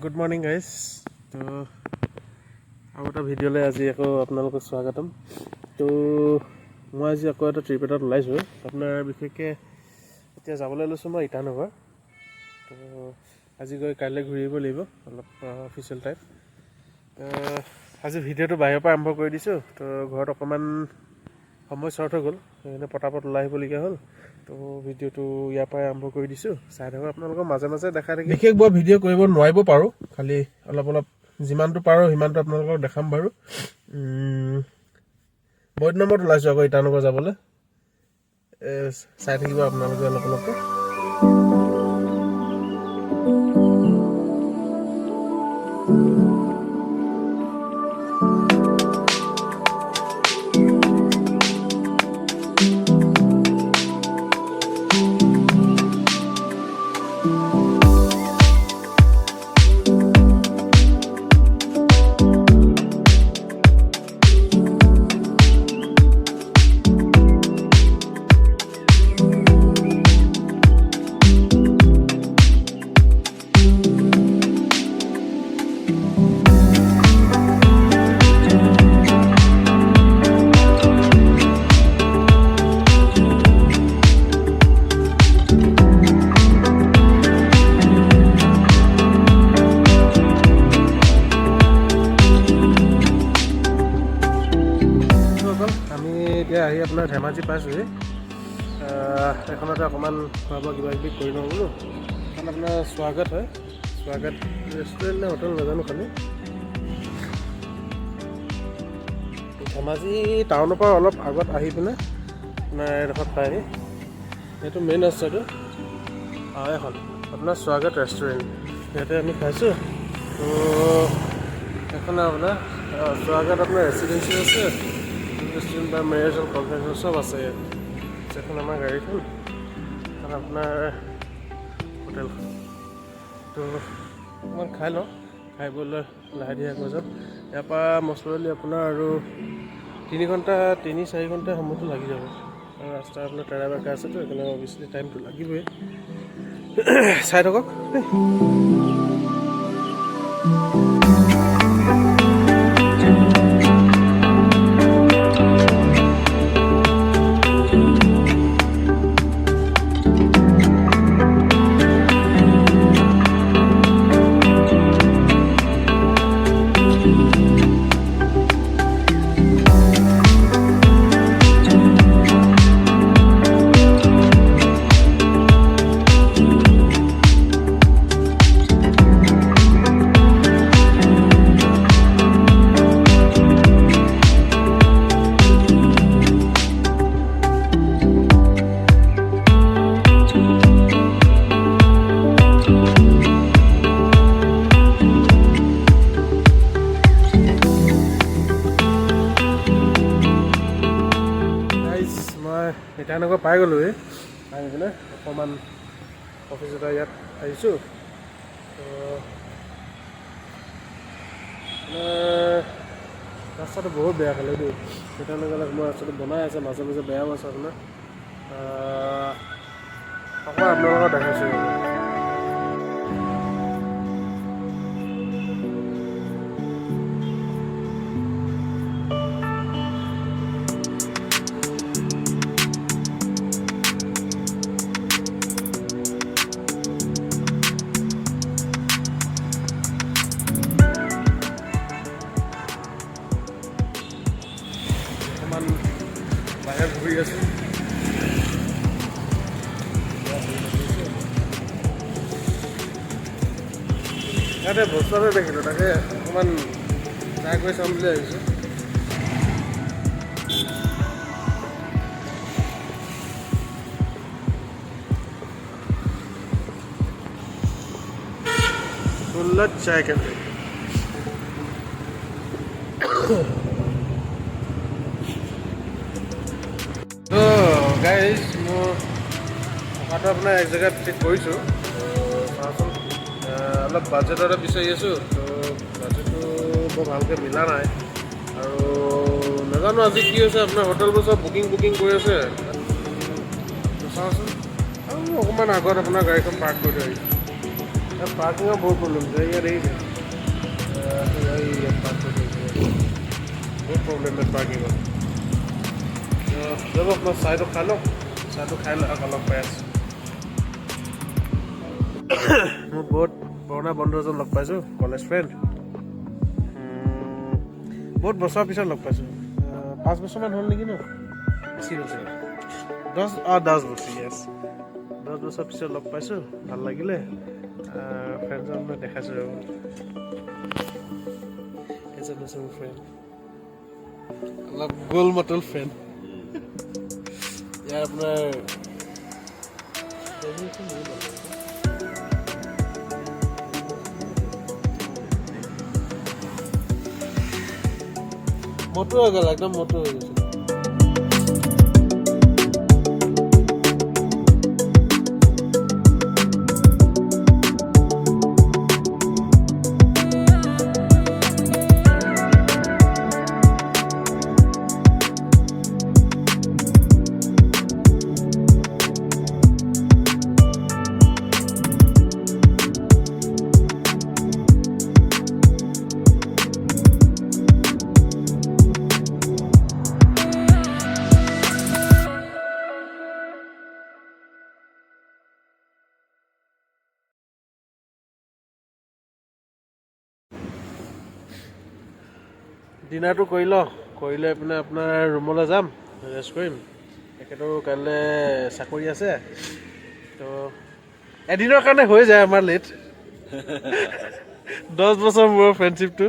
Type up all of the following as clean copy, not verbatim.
Good morning guys. তো আৰু এটা ভিডিঅ'লৈ আজি আকৌ আপোনালোকক স্বাগতম। তো মই আজি আকৌ এটা ট্ৰিপ এটাত ওলাইছোঁ। আপোনাৰ বিশেষকৈ এতিয়া যাবলৈ লৈছোঁ মই ইটানগৰ। তো আজি গৈ কাইলৈ ঘূৰি আহিব লাগিব অলপ অফিচিয়েল টাইপ। আজি ভিডিঅ'টো বাহিৰৰ পৰা আৰম্ভ কৰি দিছোঁ। তো ঘৰত অকণমান সময় শ্বৰ্ট হৈ গ'ল, সেইকাৰণে পটাপট ওলাই আহিবলগীয়া হ'ল। তো ভিডিঅ'টো ইয়াৰ পৰাই আৰম্ভ কৰি দিছোঁ, চাই থাকক আপোনালোকক। মাজে মাজে দেখাই থাকি বিশেষ বৰ ভিডিঅ' কৰিব নোৱাৰিব পাৰোঁ, খালি অলপ যিমানটো পাৰোঁ সিমানটো আপোনালোকক দেখাম বাৰু। বহুত দিনৰ মূৰত ওলাইছোঁ আকৌ ইটানগৰ যাবলৈ, চাই থাকিব আপোনালোকে অলপকৈ। এতিয়া আহি আপোনাৰ ধেমাজি পাইছোঁহি। এখনতে অকণমান খোৱা বোৱা কিবা কিবি কৰি লওঁ বোলো। কাৰণ আপোনাৰ স্বাগত হয়, স্বাগত ৰেষ্টুৰেণ্ট নে হোটেল নাজানো, খালি ধেমাজি টাউনৰ পৰা অলপ আগত আহি পিনে আপোনাৰ এডোখৰত পায়হি। এইটো মেইন ৰাস্তাটো এখন আপোনাৰ স্বাগত ৰেষ্টুৰেণ্ট, ইয়াতে আমি খাইছোঁ। তো এখন আপোনাৰ স্বাগত আপোনাৰ ৰেচিডেঞ্চি আছে, ৰেষ্টুৰেণ্ট বা মেৰেজ হল, কনফাৰেঞ্চ হল চব আছে ইয়াত। এখন আমাৰ গাড়ীখন আৰু আপোনাৰ হোটেলখন। তো অকণমান খাই লওঁ, খাই ব'লৈ লাহে ধীৰে গৈ যাম। ইয়াৰ পৰা মছলি আপোনাৰ আৰু 3-4 ঘণ্টা সময়টো লাগি যাব। আৰু ৰাস্তা আপোনাৰ তেৰা বেকা আছেতো, সেইকাৰণে অভিয়াছলি টাইমটো লাগিবই। চাই থাকক দেই। ইটানগৰ পাই গ'লোঁহি, আহি পিনে অকণমান অফিচ এটা ইয়াত আহিছোঁ। তো ৰাস্তাটো বহুত বেয়া খালে দেই। ইটানগৰ মই ৰাস্তাটো বনাই আছে, মাজে মাজে বেয়াও আছে আপোনাৰ। আকৌ আপোনালোকক দেখাইছোঁ। বাহিৰত ঘূৰি আছোঁ। ইয়াতে বস্তু এটা দেখিলোঁ, তাকে অকণমান ট্ৰাই কৰি চাম বুলি ভাবিছোঁ। বুল্লাত চাই কেফে। তো গাইজ, মই থকাটো আপোনাৰ এক জেগাত ঠিক কৰিছোঁ। চাওঁচোন, অলপ বাজেটতে বিচাৰি আছোঁ। তো বাজেটটো বৰ ভালকৈ মিলা নাই, আৰু নাজানো আজি কি হৈছে। আপোনাৰ হোটেলবোৰ চব বুকিং কৰি আছে। চাওঁচোন, আৰু অকণমান আগত আপোনাৰ গাড়ীখন পাৰ্ক কৰি থৈ আহিছোঁ। পাৰ্কিঙৰ বহুত প্ৰব্লেম আছে ইয়াত বহুত প্ৰব্লেম ইয়াত পাৰ্কিঙৰ যাব আপোনাৰ চাহটো খাই লওক চাহটো খাই লওক অলপ পাই আছোঁ মোৰ বহুত পুৰণা বন্ধু এজন লগ পাইছোঁ কলেজ ফ্ৰেণ্ড বহুত বছৰৰ পিছত লগ পাইছোঁ 5 বছৰমান হ'ল নেকি ন বেছি হৈছে 10 বছৰ য়েছ 10 বছৰ পিছত লগ পাইছোঁ ভাল লাগিলে ফ্ৰেণ্ডজন মই দেখাইছোঁ আৰু এজন আছে মোৰ ফ্ৰেণ্ড অলপ গোল মটল ফ্ৰেণ্ড ইয়াৰ আপোনাৰ মটো হৈ গ'ল একদম মটো হৈ গৈছে ডিনাৰটো কৰি লওঁ কৰি লৈ পিনে আপোনাৰ ৰুমলৈ যাম ৰেষ্ট কৰিম তেখেতৰ কাইলৈ চাকৰি আছে তো এদিনৰ কাৰণে হৈ যায় আমাৰ লেট 10 বছৰ মূৰৰ ফ্ৰেণ্ডশ্বিপটো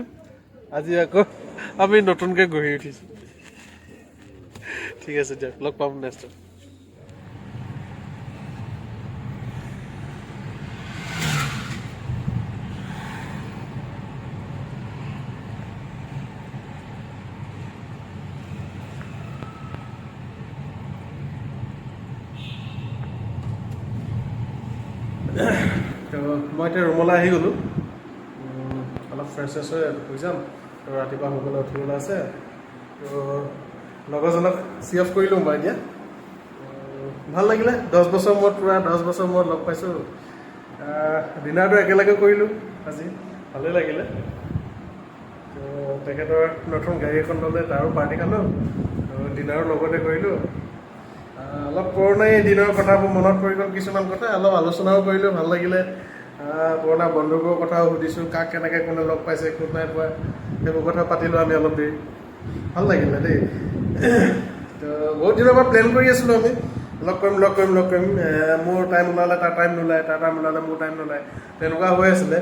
আজি আকৌ আমি নতুনকৈ গঢ়ি উঠিছোঁ ঠিক আছে দিয়ক লগ পাম নেক্সট তো মই এতিয়া ৰুমলৈ আহি গ'লোঁ অলপ ফ্ৰেছ হৈ শুই যাম তো ৰাতিপুৱা সোনকালে উঠিবলৈ আছে তো লগৰজনক চি অফ কৰিলোঁ মই এতিয়া ভাল লাগিলে 10 বছৰ মূৰত পূৰা 10 বছৰ মূৰত লগ পাইছোঁ ডিনাৰটো একেলগে কৰিলোঁ আজি ভালেই লাগিলে তো তেখেতৰ নতুন গাড়ী এখন ল'লে তাৰো পাৰ্টি খালোঁ তো ডিনাৰো লগতে কৰিলোঁ অলপ পুৰণা দিনৰ কথাবোৰ মনত পৰি গ'ল কিছুমান কথা অলপ আলোচনাও কৰিলোঁ ভাল লাগিলে পুৰণা বন্ধুবোৰৰ কথাও সুধিছোঁ কাক কেনেকৈ কোনে লগ পাইছে কোন নাই পোৱা সেইবোৰ কথা পাতিলোঁ আমি অলপ দেৰি ভাল লাগিলে দেই তো বহুত দিনৰ পৰা প্লেন কৰি আছিলোঁ আমি লগ কৰিম মোৰ টাইম ওলালে তাৰ টাইম নোলায় তাৰ টাইম ওলালে মোৰ টাইম নোলায় তেনেকুৱা হৈ আছিলে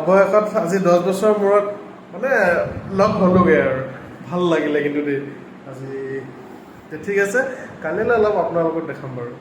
অৱশেষত আজি 10 বছৰৰ মূৰত মানে লগ হ'লোগৈ আৰু ভাল লাগিলে কিন্তু দেই আজি ঠিক আছে কালিলৈ অলপ আপোনালোকক দেখাম বাৰু